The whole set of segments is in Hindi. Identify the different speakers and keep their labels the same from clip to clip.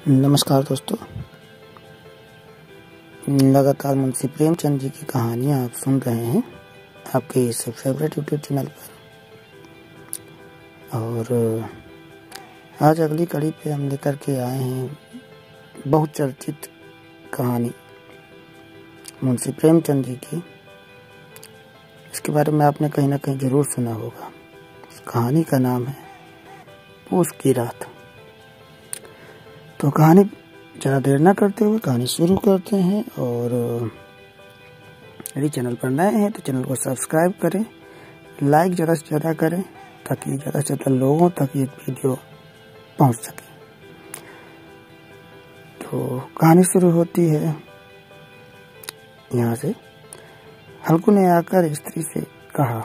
Speaker 1: नमस्कार दोस्तों। लगातार मुंशी प्रेमचंद जी की कहानियाँ आप सुन रहे हैं आपके इस फेवरेट यूट्यूब चैनल पर। और आज अगली कड़ी पे हम लेकर के आए हैं बहुचर्चित कहानी मुंशी प्रेमचंद जी की। इसके बारे में आपने कहीं ना कहीं ज़रूर सुना होगा। इस कहानी का नाम है पूस की रात। तो कहानी ज़्यादा देर ना करते हुए कहानी शुरू करते हैं। और यदि चैनल पर नए हैं तो चैनल को सब्सक्राइब करें, लाइक ज़्यादा से ज़्यादा करें ताकि ज़्यादा से ज़्यादा लोगों तक ये वीडियो पहुंच सके। तो कहानी शुरू होती है यहाँ से। हल्कू ने आकर स्त्री से कहा,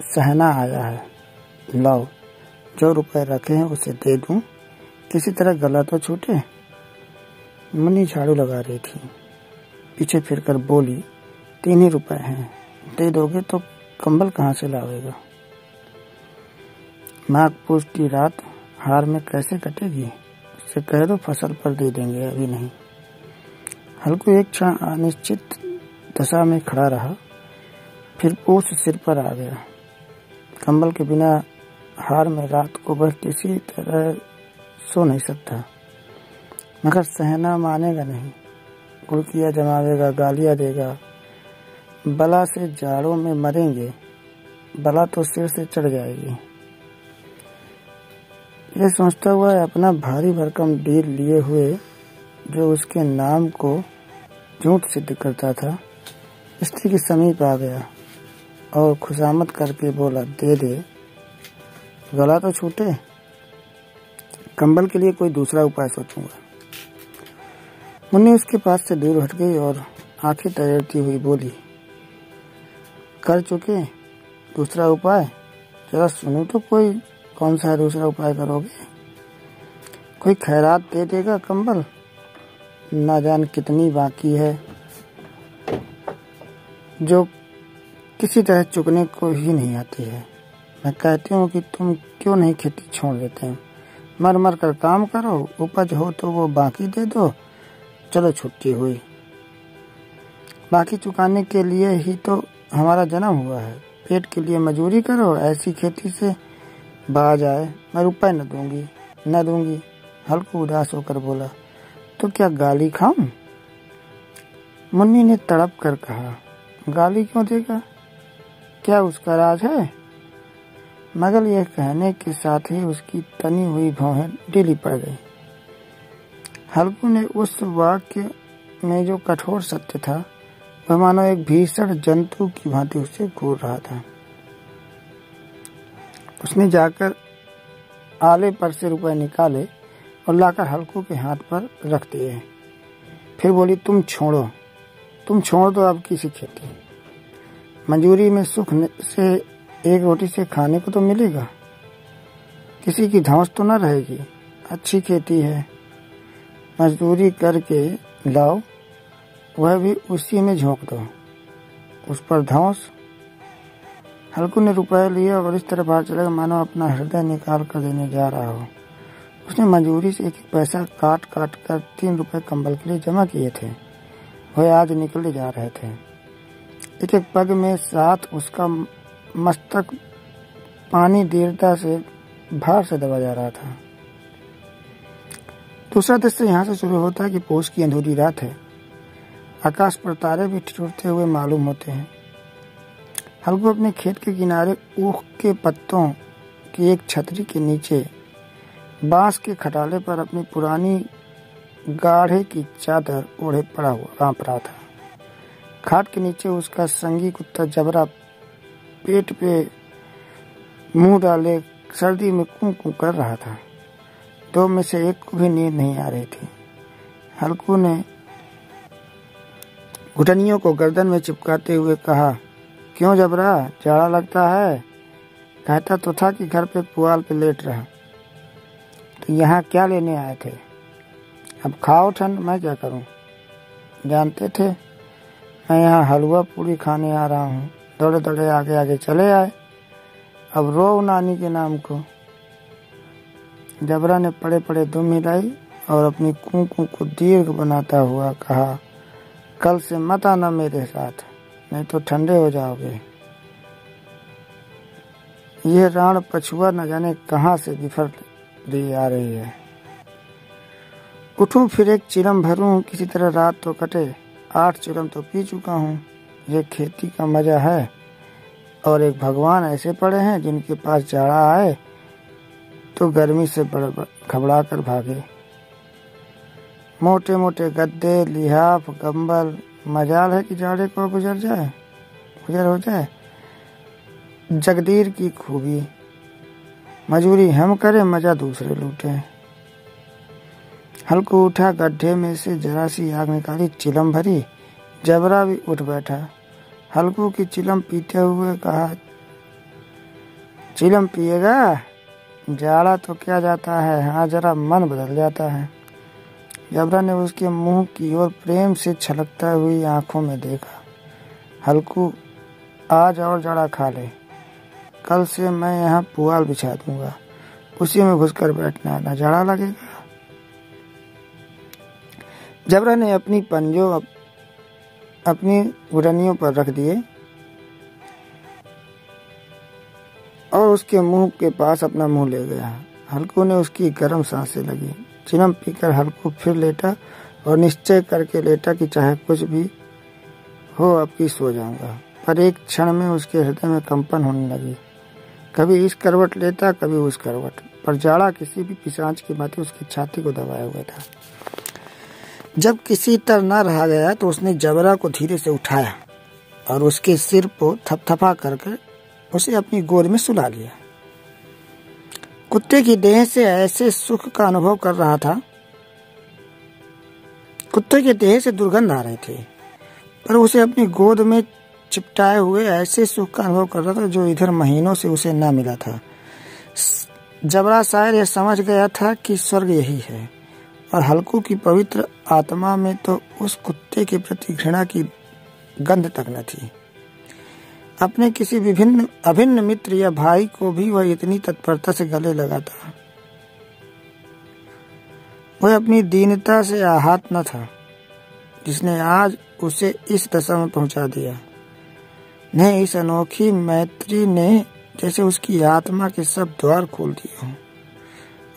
Speaker 1: सहना आया है, लाओ जो रुपए रखे हैं उसे दे दूं, किसी तरह गला तो छूटे। मुन्नी झाड़ू लगा रही थी, पीछे फिरकर बोली, 3 ही रुपए हैं, दे दोगे तो कंबल कहाँ से लावेगा। माघ पूस की रात हार में कैसे कटेगी, उससे कह दो फसल पर दे देंगे, अभी नहीं। हल्कू एक क्षण अनिश्चित दशा में खड़ा रहा, फिर पूस सिर पर आ गया। कंबल के बिना हार में रात को वह किसी तरह सो नहीं सकता, मगर सहना मानेगा नहीं। गुड़कियाँ जमावेगा, गालियाँ देगा, बला से जाड़ों में मरेंगे, बला तो सिर से चढ़ जाएगी। ये सोचता हुआ अपना भारी भरकम डील लिए हुए जो उसके नाम को झूठ सिद्ध करता था, स्त्री के समीप आ गया और खुशामद करके बोला, दे दे, गला तो छूटे, कंबल के लिए कोई दूसरा उपाय सोचूंगा। मुन्नी उसके पास से दूर हट गई और आंखें तैरती हुई बोली, कर चुके दूसरा उपाय, जरा सुनो तो कोई कौन सा दूसरा उपाय करोगे। कोई खैरात दे देगा कंबल, ना जान कितनी बाकी है, जो किसी तरह चुकने को ही नहीं आती है। मैं कहती हूँ कि तुम क्यों नहीं खेती छोड़ देते हैं, मर मर कर काम करो, उपज हो तो वो बाकी दे दो, चलो छुट्टी हुई। बाकी चुकाने के लिए ही तो हमारा जन्म हुआ है, पेट के लिए मजूरी करो, ऐसी खेती से बाज आए, मैं रुपए न दूंगी। हल्कू उदास होकर बोला, तो क्या गाली खाऊं। मुन्नी ने तड़प कर कहा, गाली क्यों देगा, क्या उसका राज है। मगर यह कहने के साथ ही उसकी तनी हुई भौहें ढीली पड़ गई। हल्कू ने उस वाक्य में जो कठोर सत्य था वह मानो एक भीषण जंतु की भांति उसे घूर रहा था। उसने जाकर आले पर से रुपए निकाले और लाकर हल्कू के हाथ पर रख दिए। फिर बोली, तुम छोड़ दो अब किसी खेती, मजूरी में सुख से एक रोटी से खाने को तो मिलेगा, किसी की धौंस तो न रहेगी। अच्छी खेती है, मजदूरी करके लाओ, वह भी उसी में झोंक दो, उस पर धौंस। हल्कू ने रुपए लिया और इस तरह बाहर चला मानो अपना हृदय निकाल कर देने जा रहा हो। उसने मजदूरी से एक पैसा काट कर 3 रुपए कंबल के लिए जमा किए थे। वह आज निकले जा रहे थे। एक एक पग में साथ उसका मस्तक पानी दीर्घता से भार से दबा जा रहा था। दूसरा दृश्य यहाँ से शुरू होता है कि पौष की अंधेरी रात है। आकाश पर तारे भी ठिठुरते हुए मालूम होते हैं। हल्कू अपने खेत के किनारे ऊख के पत्तों की एक छतरी के नीचे बांस के खटाले पर अपनी पुरानी गाढ़े की चादर ओढ़े पड़ा हुआ कांप रहा था। खाट के नीचे उसका संगी कुत्ता जबरा पेट पे मुंह डाले सर्दी में कूं कूं कर रहा था। 2 में से एक को भी नींद नहीं आ रही थी। हल्कू ने घुटनियों को गर्दन में चिपकाते हुए कहा, क्यों जबरा, जाड़ा लगता है। कहता तो था कि घर पे पुआल पे लेट रहा, तो यहाँ क्या लेने आए थे। अब खाओ ठंड, मैं क्या करूं। जानते थे मैं यहाँ हलवा पूरी खाने आ रहा हूँ, दौड़े दौड़े आगे आगे चले आए, अब रो नानी के नाम को। जबरा ने पड़े पड़े दुम हिलाई और अपनी कूकू को दीर्घ बनाता हुआ कहा, कल से मत आना मेरे साथ, नहीं तो ठंडे हो जाओगे। यह राण पछुआ न जाने कहाँ से बिफर ली आ रही है। उठूं फिर एक चिलम भरूं, किसी तरह रात तो कटे। 8 चिलम तो पी चुका हूँ। ये खेती का मजा है। और एक भगवान ऐसे पड़े हैं जिनके पास जाड़ा आए तो गर्मी से घबरा कर भागे। मोटे मोटे गद्दे, लिहाफ, कंबल, मजाल है कि जाड़े को गुजर हो जाए। जगदीर की खूबी, मजूरी हम करें, मजा दूसरे लूटे। हल्कू उठा, गड्ढे में से जरा सी आग निकाली, चिलम भरी। जबरा भी उठ बैठा। हल्कू की चिलम पीते हुए कहा, चिलम पिएगा? जाड़ा तो क्या जाता है, हाँ जरा मन बदल जाता है। जबरा ने उसके मुंह की ओर प्रेम से छलकता हुई आंखों में देखा। हल्कू, आज और जाड़ा खा ले। कल से मैं यहाँ पुआल बिछा दूंगा, उसी में घुसकर बैठना, न जाड़ा लगेगा। जबरा ने अपनी पंजों अपनी गुरनियों पर रख दिए और उसके मुंह के पास अपना मुंह ले गया। हल्कू ने उसकी गर्म सांसें लगी। चिलम पीकर हल्कू फिर लेटा और निश्चय करके लेटा कि चाहे कुछ भी हो अब की सो जाऊंगा। पर एक क्षण में उसके हृदय में कंपन होने लगी। कभी इस करवट लेता, कभी उस करवट, पर जाड़ा किसी भी पिशाच की भांति उसकी छाती को दबाया हुआ था। जब किसी तरह न रहा गया तो उसने जबरा को धीरे से उठाया और उसके सिर को थपथपा करके उसे अपनी गोद में सुला लिया। कुत्ते की देह से ऐसे सुख का अनुभव कर रहा था। कुत्ते की देह से दुर्गंध आ रही थी, पर उसे अपनी गोद में चिपटाए हुए ऐसे सुख का अनुभव कर रहा था जो इधर महीनों से उसे न मिला था। जबरा शायद यह समझ गया था कि स्वर्ग यही है, और हल्कू की पवित्र आत्मा में तो उस कुत्ते के प्रति घृणा की गंध तक न थी। अपने किसी अभिन्न मित्र या भाई को भी वह इतनी तत्परता से गले लगाता। वह अपनी दीनता से आहत न था जिसने आज उसे इस दशा में पहुंचा दिया। नहीं, इस अनोखी मैत्री ने जैसे उसकी आत्मा के सब द्वार खोल दिए हों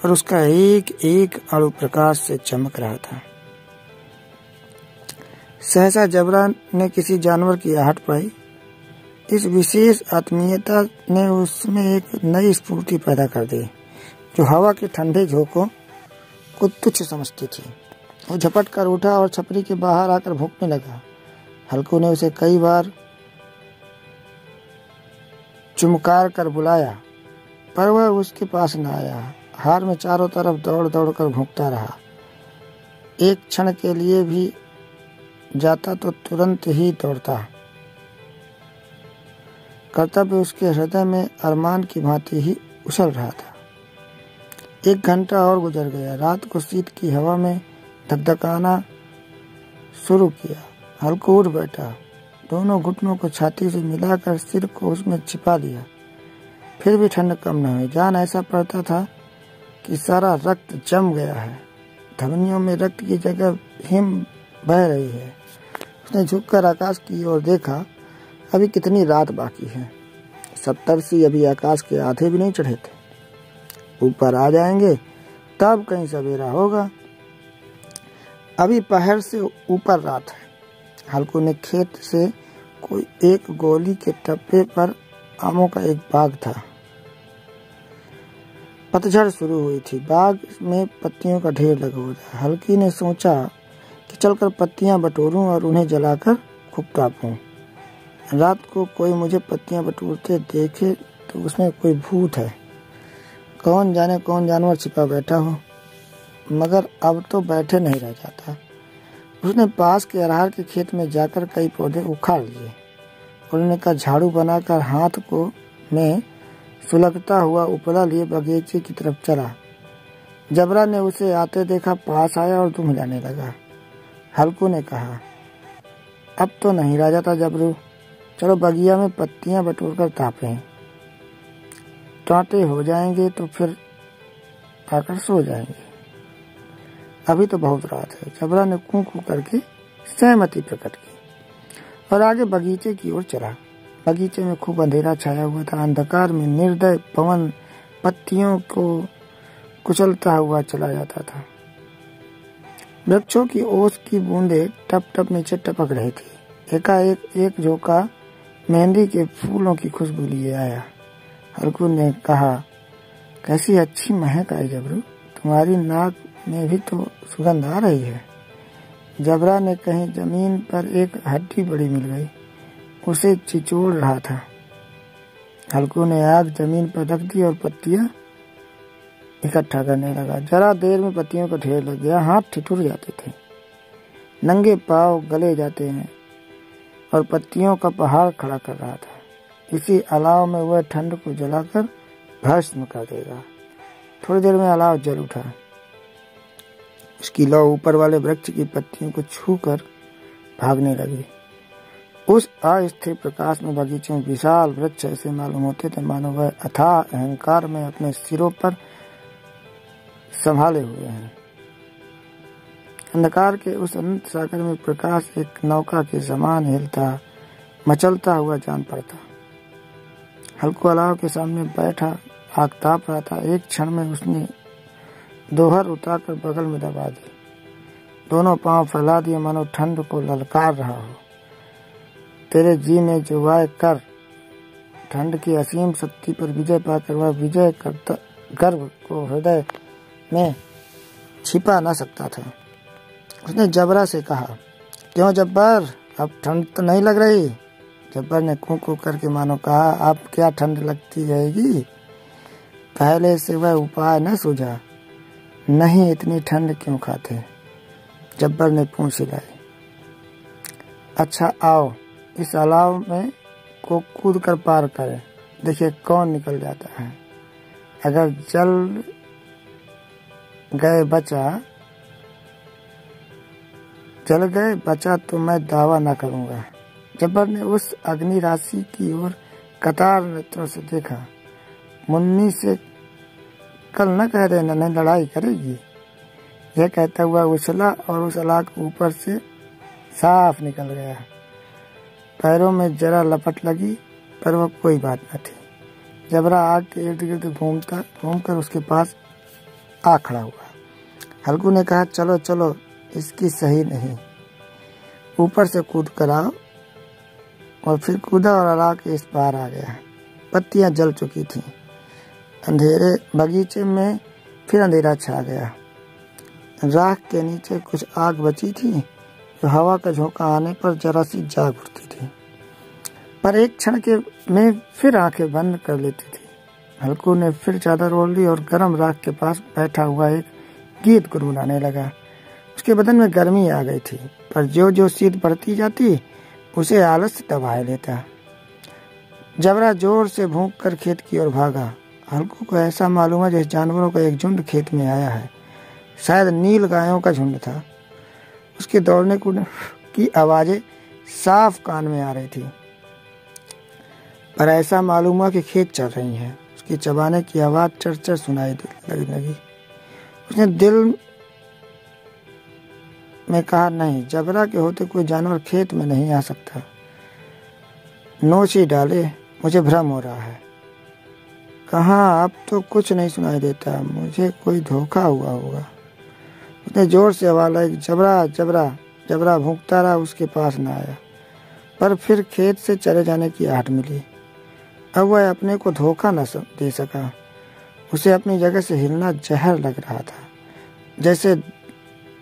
Speaker 1: और उसका एक एक अणु प्रकाश से चमक रहा था। सहसा जबरा ने किसी जानवर की आहट पाई। इस विशेष आत्मीयता ने उसमें एक नई स्फूर्ति पैदा कर दी जो हवा के ठंडे झोंकों को तुच्छ समझती थी। वो झपट कर उठा और छपरी के बाहर आकर भौंकने लगा। हल्कू ने उसे कई बार चुमकार कर बुलाया, पर वह उसके पास न आया। हार में चारों तरफ दौड़ दौड़ कर भौंकता रहा। एक क्षण के लिए भी जाता तो तुरंत ही दौड़ता। कर्तव्य उसके हृदय में अरमान की भांति ही उछल रहा था। 1 घंटा और गुजर गया। रात को शीत की हवा में धकधकाना शुरू किया। हल्कू उठ बैठा, दोनों घुटनों को छाती से मिलाकर सिर को उसमें छिपा लिया। फिर भी ठंड कम न हुई। जान ऐसा पड़ता था कि सारा रक्त जम गया है। धमनियों में रक्त की जगह हिम बह रही है। उसने झुककर आकाश की ओर देखा। अभी कितनी रात बाकी है। 70 अभी आकाश के आधे भी नहीं चढ़े थे। ऊपर आ जाएंगे तब कहीं सवेरा होगा। अभी पहर से ऊपर रात है। हल्कू ने खेत से कोई एक गोली के टप्पे पर आमों का एक बाग था। पतझड़ शुरू हुई थी। बाग में पत्तियों का ढेर लगा हुआ था। हल्की ने सोचा कि चलकर पत्तियां बटोरूं और उन्हें जलाकर खूब तापूं। रात को कोई मुझे पत्तियां बटोरते देखे तो उसमें कोई भूत है। कौन जाने कौन जानवर छिपा बैठा हो, मगर अब तो बैठे नहीं रह जाता। उसने पास के अरहर के खेत में जाकर कई पौधे उखाड़ लिए और उन्हें का झाड़ू बनाकर हाथ को में सुलगता हुआ उपला लिए बगीचे की तरफ चला। जबरा ने उसे आते देखा, पास आया और दुम हिलाने लगा। हल्कू ने कहा, अब तो नहीं रह जाता जबरू, चलो बगिया में पत्तियां बटोर कर तापें। टाँटे हो जाएंगे तो फिर आकर सो जाएंगे, अभी तो बहुत रात है। जबरा ने कू कू करके सहमति प्रकट की और आगे बगीचे की ओर चला। बगीचे में खूब अंधेरा छाया हुआ था। अंधकार में निर्दय पवन पत्तियों को कुचलता हुआ चला जाता था। वृक्षों की ओस की बूंदें टप टप नीचे टपक रही थी। एकाएक एक झोंका मेहंदी के फूलों की खुशबू लिए आया। हल्कू ने कहा, कैसी अच्छी महक आई जबरू, तुम्हारी नाक में भी तो सुगंध आ रही है। जबरा ने कहीं जमीन पर एक हड्डी बड़ी मिल गई, उसे चिचोड़ रहा था। हल्कू ने आग जमीन पर रख दी और पत्तियां इकट्ठा करने लगा। जरा देर में पत्तियों का ढेर लग गया। हाथ ठिठुर जाते थे, नंगे पांव गले जाते हैं और पत्तियों का पहाड़ खड़ा कर रहा था। इसी अलाव में वह ठंड को जलाकर भस्म कर देगा। थोड़ी देर में अलाव जल उठा। उसकी लौ ऊपर वाले वृक्ष की पत्तियों को छूकर भागने लगी। उस अस्थिर प्रकाश में बगीचे में विशाल वृक्ष ऐसे मालूम होते थे मानो वह अथाह अहंकार में अपने सिरों पर संभाले हुए हैं। अंधकार के उस अनंत सागर में प्रकाश एक नौका के समान हिलता मचलता हुआ जान पड़ता। हल्कू अलाव के सामने बैठा आग ताप रहा था। एक क्षण में उसने दोहर उतारकर बगल में दबा दी, दोनों पांव फैला दिए मानो ठंड को ललकार रहा हो। तेरे जी में जो वाय कर, ठंड की असीम शक्ति पर विजय पाकर वह विजय करता गर्व को हृदय में छिपा न सकता था। उसने जबरा से कहा, क्यों जब्बर, अब ठंड तो नहीं लग रही? जब्बर ने कू कू करके मानो कहा, अब क्या ठंड लगती रहेगी? पहले से वह उपाय न सूझा। नहीं, इतनी ठंड क्यों खाते? जब्बर ने पूंछ हिलाई। अच्छा आओ, इस अलाव में को कूद कर पार करें, देखिए कौन निकल जाता है। अगर जल गए बचा तो मैं दावा न करूंगा। जब्बर ने उस अग्नि राशि की ओर कतार नेत्रों से देखा। मुन्नी से कल न कह देना नहीं लड़ाई करेगी। यह कहता हुआ उछला और उस अलाव के ऊपर से साफ निकल गया। पैरों में जरा लपट लगी पर वह कोई बात न थी। जबरा आग के इर्द गिर्द घूमकर उसके पास आ खड़ा हुआ। हल्कू ने कहा, चलो चलो, इसकी सही नहीं, ऊपर से कूद कर आओ। और फिर कूदा और अलाव के इस पार आ गया। पत्तियां जल चुकी थीं। अंधेरे बगीचे में फिर अंधेरा छा गया। राख के नीचे कुछ आग बची थी जो हवा का झोंका आने पर जरा सी जाग उठती थी, पर एक क्षण के में फिर आंखें बंद कर लेती थी। हल्कू ने फिर चादर ओढ़ ली और गर्म राख के पास बैठा हुआ एक गीत गुनगुनाने लगा। उसके बदन में गर्मी आ गई थी, पर जो जो शीत बढ़ती जाती उसे आलस दबाए लेता। जबरा जोर से भूख कर खेत की ओर भागा। हल्कू को ऐसा मालूम है जैसे जानवरों का एक झुंड खेत में आया है। शायद नील गायों का झुंड था। उसके दौड़ने की आवाजें साफ कान में आ रही थी, पर ऐसा मालूम हुआ कि खेत चल रही हैं। उसकी चबाने की आवाज चरचर सुनाई लगी। उसने दिल में कहा, नहीं, जबरा के होते कोई जानवर खेत में नहीं आ सकता। नोच ही डाले, मुझे भ्रम हो रहा है। कहाँ, अब तो कुछ नहीं सुनाई देता, मुझे कोई धोखा हुआ होगा। उसने जोर से आवाज लाई, जबरा जबरा। जबरा भूखता रहा, उसके पास न आया, पर फिर खेत से चले जाने की आहट मिली। अब वह अपने को धोखा न दे सका। उसे अपनी जगह से हिलना जहर लग रहा था, जैसे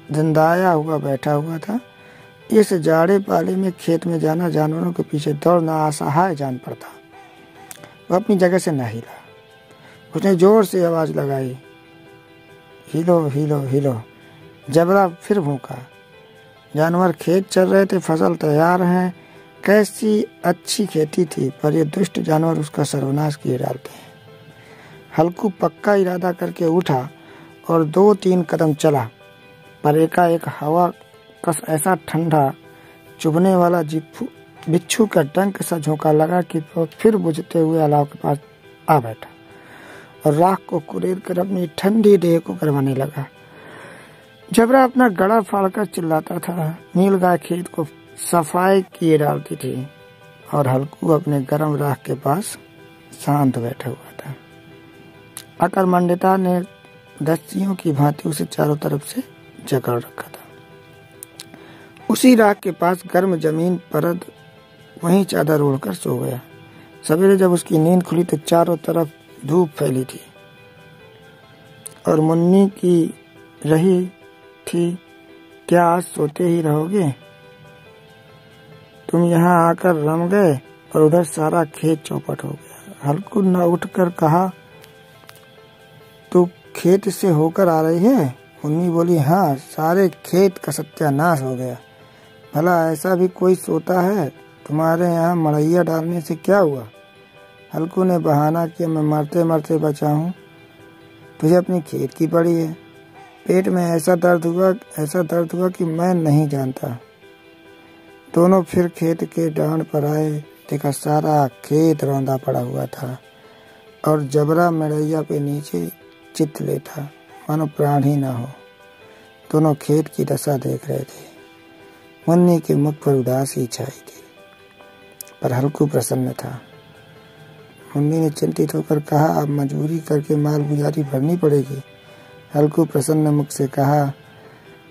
Speaker 1: धंधाया हुआ बैठा हुआ था। इस जाड़े पाले में खेत में जाना, जानवरों के पीछे दौड़ना असहाय जान पड़ता। वह अपनी जगह से न हिला। उसने जोर से आवाज लगाई, हिलो हिलो हिलो। जबरा फिर भूखा। जानवर खेत चल रहे थे, फसल तैयार है। कैसी अच्छी खेती थी, पर ये दुष्ट जानवर उसका सर्वनाश किए डालते हैं। हल्कू पक्का इरादा करके उठा और 2-3 कदम चला, पर एकाएक हवा का ऐसा ठंडा चुभने वाला बिच्छू का डंक सा झोंका लगा कि वो फिर बुझते हुए अलाव के पास आ बैठा और राख को कुरेद कर अपनी ठंडी देह को गरमाने लगा। जबरा अपना गड़ा फाड़कर चिल्लाता था। नीलगाय खेत को सफाई किए डालती थी और हल्कू अपने गर्म राख के पास शांत बैठा हुआ था। अकरमंडिता ने दस्युओं की भांति उसे चारों तरफ से जकड़ रखा था। उसी राख के पास गर्म जमीन पर वहीं चादर ओढ़कर सो गया। सवेरे जब उसकी नींद खुली तो चारों तरफ धूप फैली थी और मुन्नी की रही थी, क्या आज सोते ही रहोगे? तुम यहाँ आकर रम गए और उधर सारा खेत चौपट हो गया। हल्कू न उठकर कहा, तू खेत से होकर आ रही है? मुन्नी बोली, हाँ, सारे खेत का सत्यानाश हो गया। भला ऐसा भी कोई सोता है? तुम्हारे यहाँ मड़ैया डालने से क्या हुआ? हल्कू ने बहाना किया, मैं मरते मरते बचा हूँ। तुझे अपनी खेत की पड़ी है। पेट में ऐसा दर्द हुआ कि मैं नहीं जानता। दोनों फिर खेत के डांड पर आए। देखा सारा खेत रौंदा पड़ा हुआ था और जबरा मड़ैया पे नीचे चित लेता, मानो प्राण ही ना हो। दोनों खेत की दशा देख रहे थे। मुन्नी के मुख पर उदासी छाई थी, पर हल्कू प्रसन्न था। मुन्नी ने चिंतित होकर कहा, अब मजबूरी करके माल गुजारी भरनी पड़ेगी। हल्कू प्रसन्न मुख से कहा,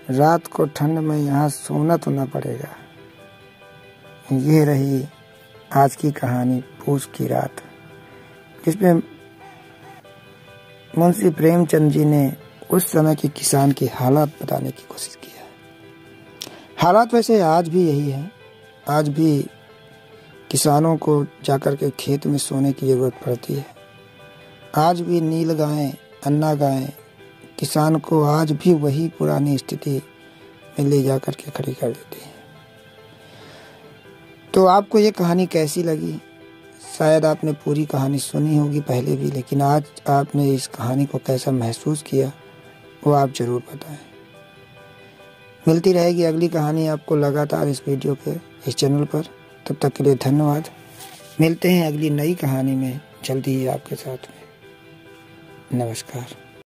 Speaker 1: रात को ठंड में यहाँ सोना तो न पड़ेगा। ये रही आज की कहानी, पूस की रात, जिसमें मुंशी प्रेमचंद जी ने उस समय के किसान के हालात बताने की कोशिश की है। हालात वैसे आज भी यही है। आज भी किसानों को जाकर के खेत में सोने की जरूरत पड़ती है। आज भी नील गायें, अन्ना गायें किसान को आज भी वही पुरानी स्थिति में ले जाकर के खड़ी कर देती है। तो आपको ये कहानी कैसी लगी? शायद आपने पूरी कहानी सुनी होगी पहले भी, लेकिन आज आपने इस कहानी को कैसा महसूस किया वो आप जरूर बताएं। मिलती रहेगी अगली कहानी आपको लगातार इस वीडियो पे, इस चैनल पर। तब तक के लिए धन्यवाद। मिलते हैं अगली नई कहानी में जल्दी ही आपके साथ में। नमस्कार।